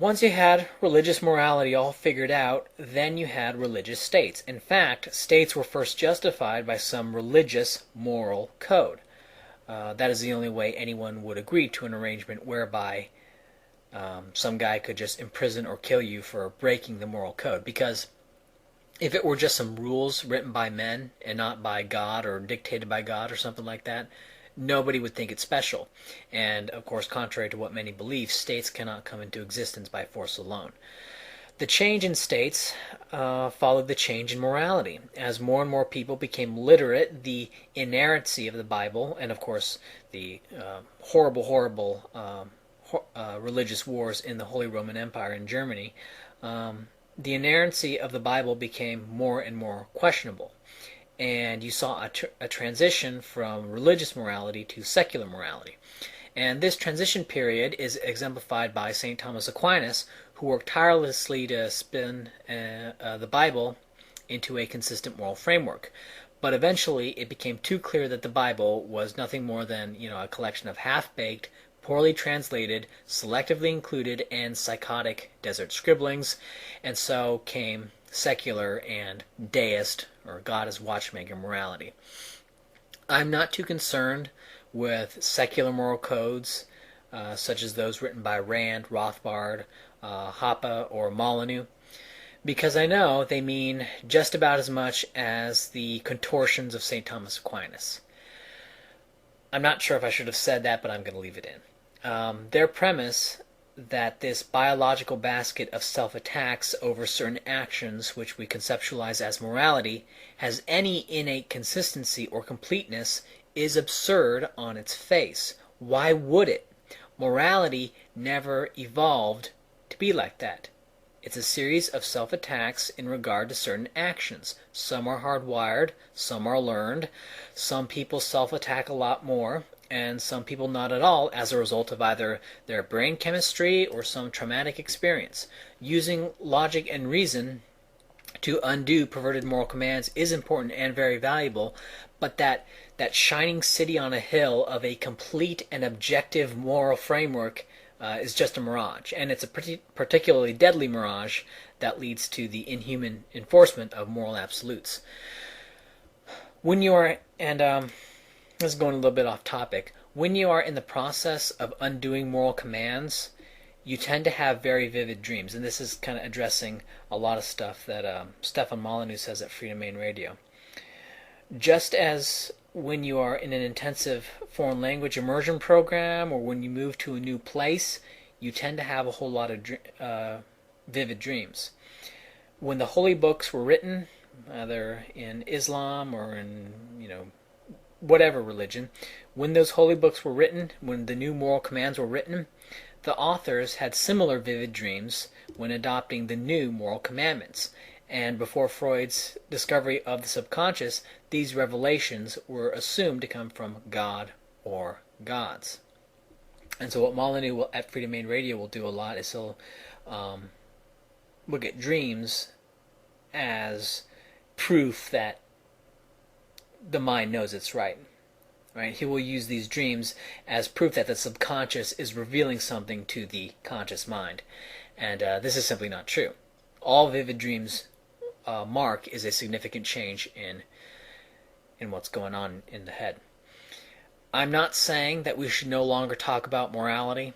Once you had religious morality all figured out, then you had religious states. In fact, states were first justified by some religious moral code. That is the only way anyone would agree to an arrangement whereby some guy could just imprison or kill you for breaking the moral code. Because if it were just some rules written by men and not by God or dictated by God or something like that, nobody would think it's special. And of course, contrary to what many believe, states cannot come into existence by force alone. The change in states followed the change in morality. As more and more people became literate, the inerrancy of the Bible, and of course the horrible religious wars in the Holy Roman Empire in Germany, the inerrancy of the Bible became more and more questionable. And you saw a transition from religious morality to secular morality. And this transition period is exemplified by St. Thomas Aquinas, who worked tirelessly to spin the Bible into a consistent moral framework. But eventually it became too clear that the Bible was nothing more than a collection of half-baked, poorly translated, selectively included, and psychotic desert scribblings, and so came secular and deist, or God as watchmaker morality. I'm not too concerned with secular moral codes, such as those written by Rand, Rothbard, Hoppe, or Molyneux, because I know they mean just about as much as the contortions of St. Thomas Aquinas. I'm not sure if I should have said that, but I'm going to leave it in. Their premise that this biological basket of self-attacks over certain actions which we conceptualize as morality has any innate consistency or completeness is absurd on its face. Why would it? Morality never evolved to be like that. It's a series of self-attacks in regard to certain actions. Some are hardwired, some are learned, some people self-attack a lot more, and some people not at all as a result of either their brain chemistry or some traumatic experience. Using logic and reason to undo perverted moral commands is important and very valuable, but that shining city on a hill of a complete and objective moral framework is just a mirage, and it's a particularly deadly mirage that leads to the inhuman enforcement of moral absolutes. When you are, and this is going a little bit off topic, when you are in the process of undoing moral commands, you tend to have very vivid dreams, and this is kind of addressing a lot of stuff that Stefan Molyneux says at Freedom Main Radio. Just as when you are in an intensive foreign language immersion program or when you move to a new place, you tend to have a whole lot of vivid dreams. When the holy books were written, either in Islam or in whatever religion, when those holy books were written, when the new moral commands were written, the authors had similar vivid dreams when adopting the new moral commandments. And before Freud's discovery of the subconscious, these revelations were assumed to come from God or gods. And so what Molyneux at Freedom Main Radio will do a lot is he'll look at dreams as proof that the mind knows it's right. Right? He will use these dreams as proof that the subconscious is revealing something to the conscious mind. And this is simply not true. All vivid dreams mark is a significant change in what's going on in the head. I'm not saying that we should no longer talk about morality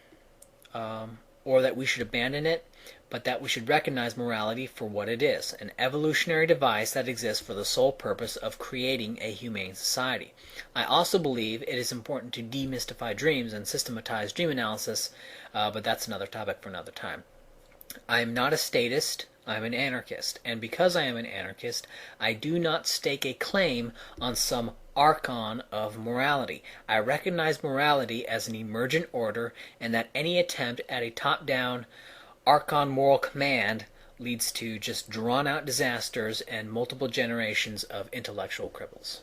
or that we should abandon it, but that we should recognize morality for what it is, an evolutionary device that exists for the sole purpose of creating a humane society. I also believe it is important to demystify dreams and systematize dream analysis, but that's another topic for another time. I am not a statist, I am an anarchist, and because I am an anarchist, I do not stake a claim on some archon of morality. I recognize morality as an emergent order, and that any attempt at a top-down archon moral command leads to just drawn-out disasters and multiple generations of intellectual cripples.